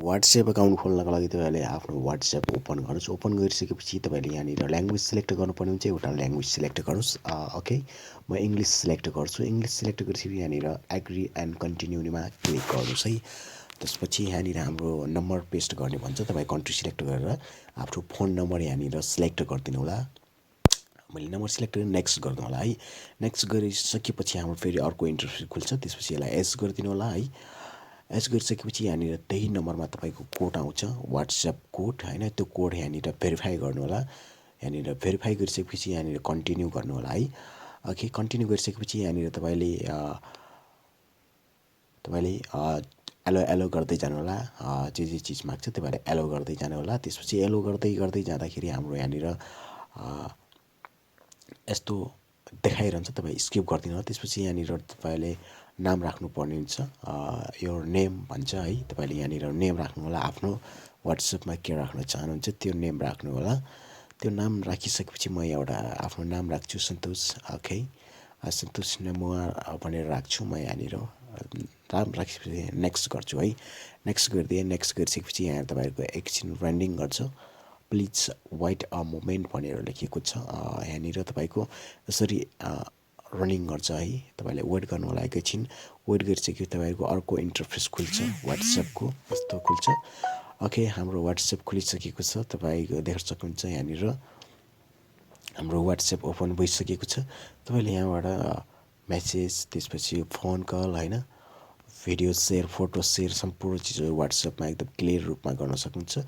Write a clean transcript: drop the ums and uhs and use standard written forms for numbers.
WhatsApp account खोल्नको लागि तपाईँले आफ्नो वाट्सएप ओपन गर्नुहोस्। ओपन गरिसकेपछि तपाईँले यहाँनिर ल्याङ्ग्वेज सिलेक्ट गर्नुपर्ने हुन्छ। एउटा ल्याङ्ग्वेज सिलेक्ट गर्नुहोस्। ओके, म इङ्ग्लिस सिलेक्ट गर्छु। इङ्ग्लिस सिलेक्ट गरेपछि यहाँनिर एग्री एन्ड कन्टिन्यूमा क्लिक गर्नुहोस् है। त्यसपछि यहाँनिर हाम्रो नम्बर पेस्ट गर्ने भन्छ। तपाईँ कन्ट्री सिलेक्ट गरेर आफ्नो फोन नम्बर यहाँनिर सिलेक्ट गरिदिनु होला। मैले नम्बर सिलेक्ट गरेर नेक्स्ट गरिदिनु होला है। नेक्स्ट गरिसकेपछि हाम्रो फेरि अर्को इन्टरफेस खुल्छ। त्यसपछि यसलाई एस गरिदिनु होला है। एस गरिसकेपछि यहाँनिर त्यही नम्बरमा तपाईँको कोड आउँछ, वाट्सएप कोड होइन। त्यो कोड यहाँनिर भेरिफाई गर्नु होला। यहाँनिर भेरिफाई गरिसकेपछि यहाँनिर कन्टिन्यू गर्नु होला है। ओके, कन्टिन्यू गरिसकेपछि यहाँनिर तपाईँले एलो एलो गर्दै जानु होला। जे चिज माग्छ तपाईँले एलो गर्दै जानु होला। त्यसपछि एलो गर्दै गर्दै जाँदाखेरि हाम्रो यहाँनिर यस्तो देखाइरहन्छ, तपाईँ स्किप गरिदिनु होला। त्यसपछि यहाँनिर तपाईँले नाम राख्नुपर्ने हुन्छ। यो नेम भन्छ है। तपाईँले यहाँनिर नेम राख्नु होला। आफ्नो वाट्सएपमा के राख्न चाहनुहुन्छ त्यो नेम राख्नु होला। त्यो नाम राखिसकेपछि म एउटा आफ्नो नाम राख्छु, सन्तोष। ओके, सन्तोष नामुवा भनेर राख्छु म यहाँनिर। नाम राखिसकेपछि नेक्स्ट गर्छु है। नेक्स्ट गरिदिएँ। नेक्स्ट गरिसकेपछि यहाँ तपाईँहरूको एकछिन रनिङ गर्छ। प्लिज वाइट अ मोमेन्ट भनेर लेखेको छ। यहाँनिर तपाईँको यसरी रनिङ गर्छ है। तपाईँले वेट गर्नु होला एकैछिन। वेट गरिसकेपछि तपाईँको अर्को इन्टरफेस खुल्छ वाट्सएपको, यस्तो खुल्छ। ओके, हाम्रो वाट्सएप खुलिसकेको छ। तपाईँको देख्न सक्नुहुन्छ यहाँनिर हाम्रो वाट्सएप ओपन भइसकेको छ। तपाईँले यहाँबाट मेसेज, त्यसपछि फोन कल होइन, भिडियो सेयर, फोटो सेयर सम्पूर्ण चिजहरू वाट्सएपमा एकदम क्लियर रूपमा गर्न सक्नुहुन्छ।